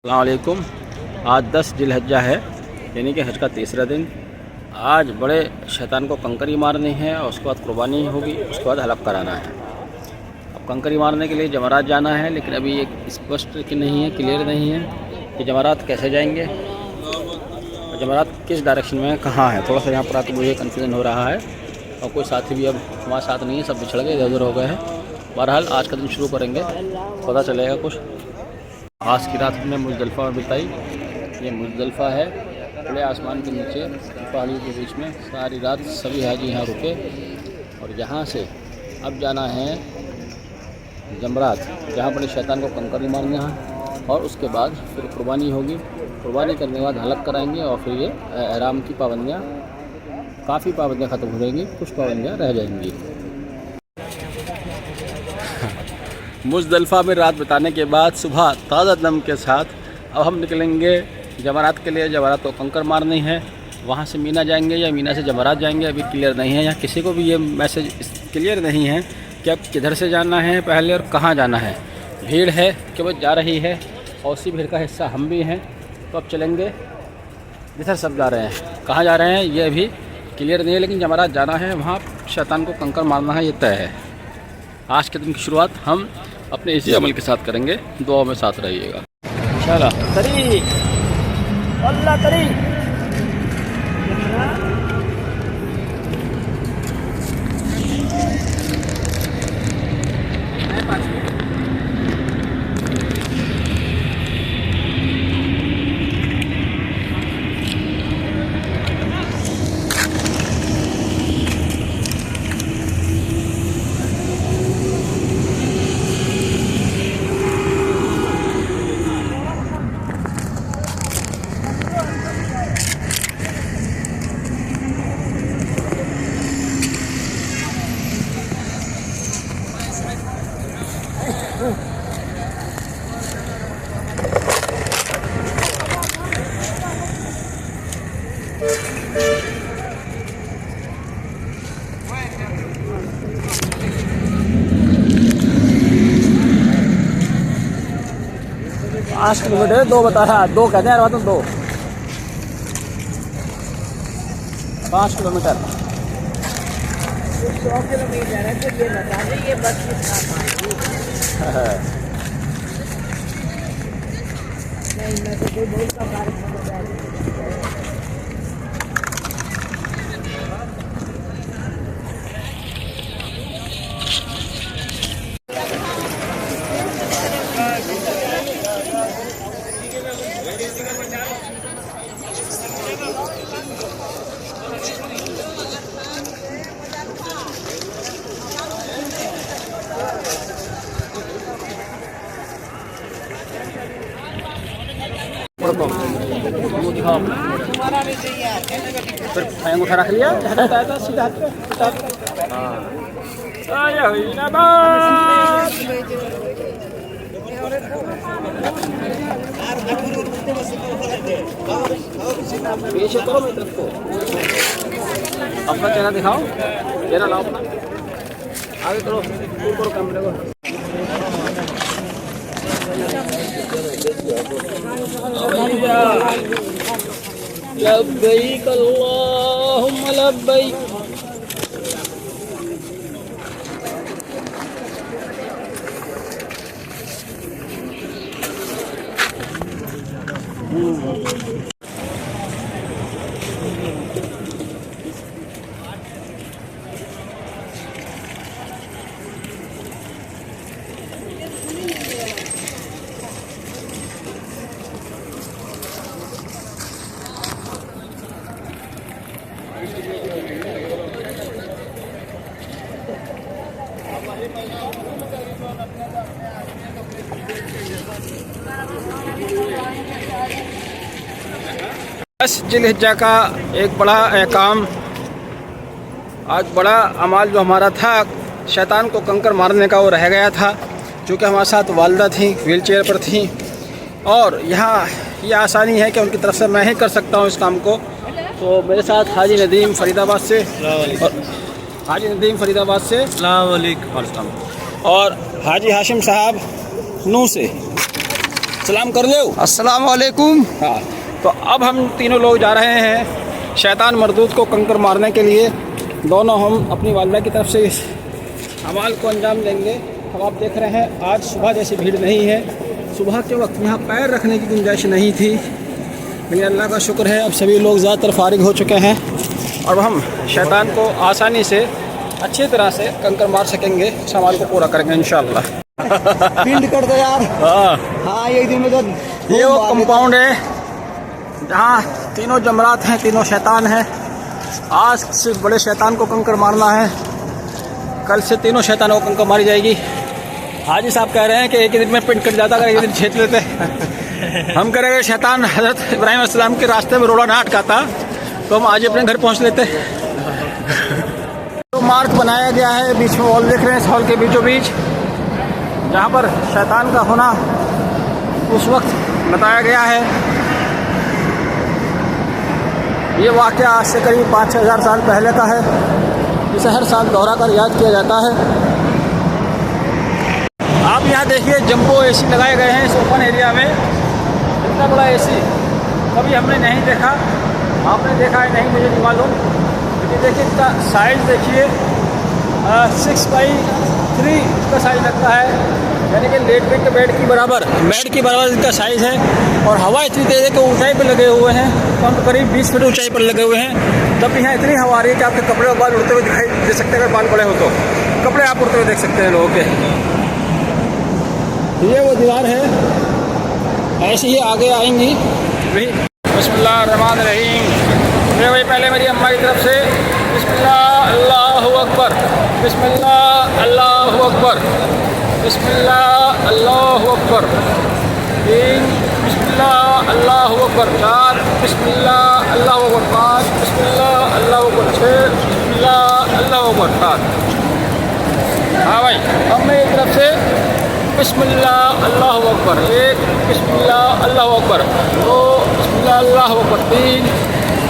अस्सलामुअलैकुम। आज 10 जिलहज्जा है, यानी कि हज का तीसरा दिन। आज बड़े शैतान को कंकरी मारनी है और उसके बाद कुर्बानी होगी, उसके बाद हलक कराना है। अब कंकरी मारने के लिए जमरात जाना है, लेकिन अभी एक स्पष्ट कि नहीं है, क्लियर नहीं है कि जमरात कैसे जाएंगे और जमरात किस डायरेक्शन में कहाँ है। थोड़ा सा यहाँ पर आकर मुझे कन्फ्यूजन हो रहा है और कोई साथी भी अब हमारे साथ नहीं है, सब बिछड़ गए, इधर उधर हो गए हैं। बहरहाल आज का दिन शुरू करेंगे, पता चलेगा कुछ। आज की रात हमने मुज़दलिफ़ा में बिताई। ये मुज़दलिफ़ा है, खुले आसमान के नीचे पहाड़ियों के बीच में। सारी रात सभी हाजी यहाँ रुके और यहाँ से अब जाना है जमरात, जहाँ बड़े शैतान को कंकरी मारना है और उसके बाद फिर कुर्बानी होगी। कुर्बानी करने के बाद हलक कराएंगे और फिर ये एहराम की पाबंदियाँ, काफ़ी पाबंदियाँ ख़त्म हो जाएंगी, कुछ पाबंदियाँ रह जाएंगी। मुज़दलिफ़ा में रात बिताने के बाद सुबह ताज़ा दम के साथ अब हम निकलेंगे जमरात के लिए। जमरात को कंकर मारनी है, वहाँ से मीना जाएंगे या मीना से जमरात जाएंगे, अभी क्लियर नहीं है। यहाँ किसी को भी ये मैसेज क्लियर नहीं है कि अब किधर से जाना है पहले और कहाँ जाना है। भीड़ है कि वो जा रही है और उसी भीड़ का हिस्सा हम भी हैं, तो अब चलेंगे जिधर सब जा रहे हैं। कहाँ जा रहे हैं ये अभी क्लियर नहीं है, लेकिन जमरात जाना है, वहाँ शैतान को कंकर मारना है, ये तय है। आज के दिन की शुरुआत हम अपने इसी अमल के साथ करेंगे। दुआ में साथ रहिएगा इंशाल्लाह। अल्लाह करी। पाँच किलोमीटर, दो बता रहा, दो कहते हैं यार, तुम दो 5 किलोमीटर। 100 किलोमीटर है, तो ये बता दें ये बस कितना पाएगी। नहीं, मैं तो कोई बहुत का बारिश में बता दूँ। फिर अंगूठा रख लिया, सीधा पीछे करो, मेरी तरफ को अपना चेहरा दिखाओ, चेहरा लाओ अपना, आगे करो, करो कैमरे को। लब्बैक अल्लाहुम्मा लब्बैक। जिलहिज्जा का एक बड़ा एहकाम, आज बड़ा अमाल जो हमारा था शैतान को कंकर मारने का, वो रह गया था। चूँकि हमारे साथ वालदा थी, व्हील चेयर पर थी, और यहाँ ये आसानी है कि उनकी तरफ से मैं ही कर सकता हूँ इस काम को। तो मेरे साथ हाजी नदीम फरीदाबाद से, और हाजी नदीम फरीदाबाद से, और हाजी हाशिम साहब नूह से। सलाम कर दो। अस्सलाम वालेकुम। हाँ, तो अब हम तीनों लोग जा रहे हैं शैतान मरदूद को कंकर मारने के लिए। दोनों हम अपनी वालिदा की तरफ से इस अमाल को अंजाम देंगे। अब आप देख रहे हैं आज सुबह जैसी भीड़ नहीं है। सुबह के वक्त यहाँ पैर रखने की गुंजाइश नहीं थी, लेकिन अल्लाह का शुक्र है अब सभी लोग ज़्यादातर फारिग हो चुके हैं और हम शैतान को आसानी से अच्छी तरह से कंकर मार सकेंगे, इस अमाल को पूरा करेंगे इंशाअल्लाह। पिंड कर दो यार। हाँ एक दिन में तो ये वो कंपाउंड है जहाँ तीनों जमरात हैं, तीनों शैतान हैं। आज सिर्फ बड़े शैतान को कंकर मारना है, कल से तीनों शैतानों को कंकर मारी जाएगी। हाजी साहब कह रहे हैं कि एक ही दिन में पिंड कट जाता, अगर एक दिन छेद लेते। हम कह रहे हैं शैतान हज़रत इब्राहिम अलैहिस्सलाम के रास्ते में रोड़ा ना अटकाता तो हम आज अपने घर पहुँच लेते। तो मार्ग बनाया गया है, बीच में हॉल देख रहे हैं, इस हॉल के बीचों बीच जहाँ पर शैतान का होना उस वक्त बताया गया है। ये वाक़या आज से करीब 5-6 हज़ार साल पहले का है, जिसे हर साल दोहरा कर याद किया जाता है। आप यहाँ देखिए जंबो एसी लगाए गए हैं इस ओपन एरिया में। इतना बड़ा एसी कभी हमने नहीं देखा, आपने देखा है नहीं मुझे नहीं मालूम। लेकिन देखिए इसका साइज़ देखिए 6x3 इसका साइज़ लगता है, यानी कि लेटरिन के बेड की बराबर इसका साइज़ है। और हवा इतनी तेज़ है कि ऊंचाई पर लगे हुए हैं, कम करीब 20 फीट ऊंचाई पर लगे हुए हैं। तब यहाँ इतनी हवा आ रही है कि आपके कपड़े और बाल उड़ते हुए दिखाई दे सकते हैं। अगर बाल बड़े हो तो कपड़े आप उड़ते हुए देख सकते हैं लोगों के। ये वो दीवार है, ऐसे ही आगे आएंगी भी। बिस्मिल्लाहिर्रहमानिर्रहीम। ये वही पहले मेरी अम्मा की तरफ से बिस्मिल्लाह अल्लाहु अकबर, बिस्मिल्लाह अल्लाहु अकबर, बिस्मिल्लाह अल्लाहु अकबर। 3 बिस्मिल्लाह अल्लाहु अकबर, 4 बिस्मिल्लाह अल्लाहु अकबर, 5 बिस्मिल्लाह अल्लाहु अकबर, 6 बिस्मिल्लाह अल्लाहु अकबर, 7। हाँ भाई, अब मेरी तरफ से बिस्मिल्लाह अल्लाहु अकबर, 1 बिस्मिल्लाह अल्लाहु अकबर, 2 बिस्मिल्लाह अल्लाहु अकबर, 3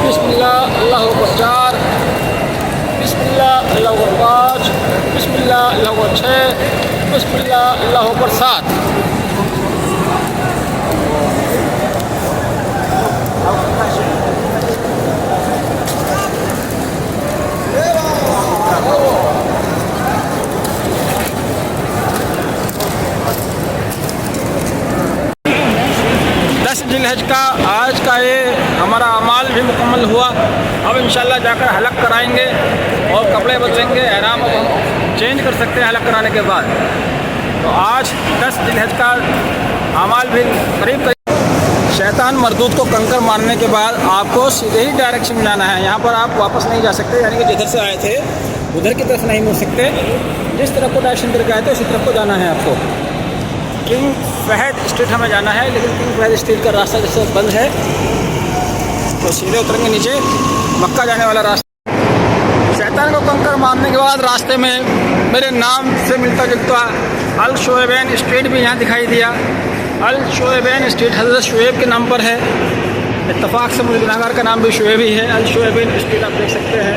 बिस्मिल्लाह अल्लाहु अकबर, 4 बिस्मिल्लाह अल्लाहु अकबर, 5 बिस्मिल्लाह अल्लाहु अकबर, 6 बिस्मिल्लाह अल्लाहु अकबर, 7। जिलहज का आज का ये हमारा अमाल भी मुकम्मल हुआ। अब इंशाल्लाह जाकर हलक कराएंगे और कपड़े बदलेंगे, एहराम अब हम चेंज कर सकते हैं हलक कराने के बाद। तो आज 10 जिलहज का अमाल भी करीब शैतान मरदूद को कंकर मारने के बाद आपको सीधे ही डायरेक्शन में जाना है। यहाँ पर आप वापस नहीं जा सकते, यानी कि जिधर से आए थे उधर की तरफ नहीं मुड़ सकते। जिस तरफ को डायरेक्शन करके आए थे उसी तरफ को जाना है आपको। किंग फहद स्ट्रीट हमें जाना है, लेकिन किंग फहद स्ट्रीट का रास्ता जैसे बंद है तो सीधे उतरेंगे नीचे मक्का जाने वाला रास्ता। शैतान को कंकर मारने के बाद रास्ते में मेरे नाम से मिलता जुलता अल शुएबैन स्ट्रीट भी यहाँ दिखाई दिया। अल शुएबैन स्ट्रीट हज़रत शुएब के नाम पर है। इत्तफाक से मुझे गुनाहगार का नाम भी शुएब ही है। अल शुएबैन स्ट्रीट आप देख सकते हैं।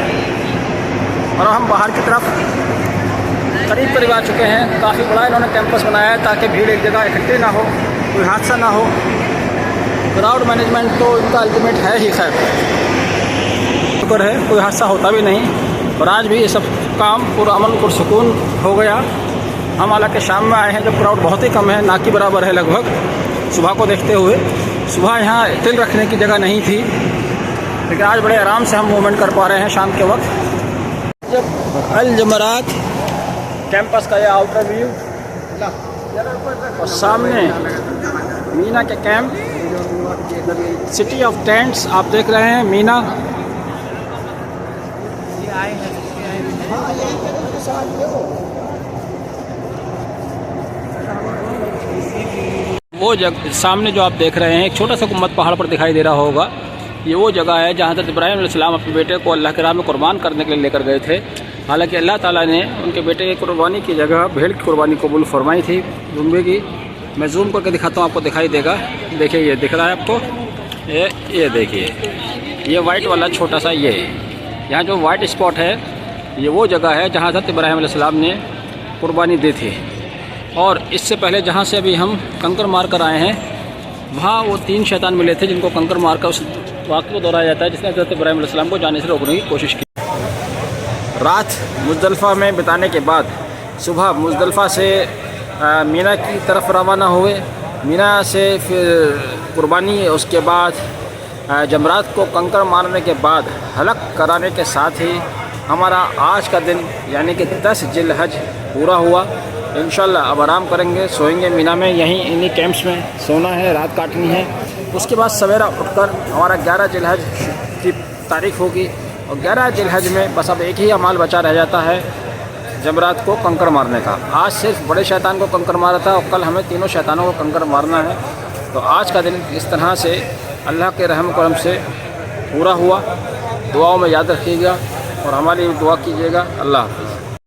और हम बाहर की तरफ करीब आ चुके हैं। काफ़ी बड़ा इन्होंने कैंपस बनाया है ताकि भीड़ एक जगह इकट्ठी ना हो, कोई हादसा ना हो। क्राउड मैनेजमेंट तो इनका अल्टीमेट है ही, खैर शुक्र है कोई हादसा होता भी नहीं। और आज भी ये सब काम पूरा अमन पुरसुकून हो गया। हम हालांकि शाम में आए हैं जब क्राउड बहुत ही कम है, ना कि बराबर है लगभग सुबह को देखते हुए। सुबह यहाँ तिल रखने की जगह नहीं थी, लेकिन आज बड़े आराम से हम मूवमेंट कर पा रहे हैं शाम के वक्त। जब अल जमरात कैंपस का ये आउटर व्यू और सामने मीना के कैंप, सिटी ऑफ टेंट्स आप देख रहे हैं। मीना वो जगह सामने जो आप देख रहे हैं एक छोटा सा गुम्बद पहाड़ पर दिखाई दे रहा होगा, ये वो जगह है जहाँ हज़रत इब्राहिम अलैहिस्सलाम अपने बेटे को अल्लाह के राह में कुर्बान करने के लिए लेकर गए थे। हालांकि अल्लाह ताला ने उनके बेटे की कुर्बानी की जगह भेड़ की कुर्बानी कबूल फरमाई थी जुम्बे की। मैं जूम करके दिखाता हूँ, आपको दिखाई देगा। देखिए ये दिख रहा है आपको, ये देखिए ये वाइट वाला छोटा सा ये यहाँ जो वाइट स्पॉट है ये वो जगह है जहाँ हज़रत इब्राहिम अलैहिस्सलाम ने कुर्बानी दी थी। और इससे पहले जहाँ से अभी हम कंकर मार कर आए हैं वहाँ वो 3 शैतान मिले थे जिनको कंकर मारकर उस वाक़े को दोहराया जाता है जिसने हज़रत इब्राहीम अलैहिस्सलाम को जाने से रोकने की कोशिश की। रात मुज़दलिफ़ा में बिताने के बाद सुबह मुज़दलिफ़ा से मीना की तरफ रवाना हुए। मीना से फिर कुर्बानी, उसके बाद जमरात को कंकर मारने के बाद हलक कराने के साथ ही हमारा आज का दिन यानी कि 10 जिलहज पूरा हुआ। इंशाल्लाह अब आराम करेंगे, सोएंगे मीना में, यहीं इन्हीं कैंप्स में सोना है, रात काटनी है। उसके बाद सवेरा उठकर हमारा 11 जिलहज की तारीख़ होगी और 11 जिलहज में बस अब एक ही अमाल बचा रह जाता है जमरात को कंकर मारने का। आज सिर्फ बड़े शैतान को कंकर मारा था और कल हमें तीनों शैतानों को कंकर मारना है। तो आज का दिन इस तरह से अल्लाह के रहम करम से पूरा हुआ। दुआओं में याद रखिएगा और हमारी दुआ कीजिएगा। अल्लाह हाफ़िज़।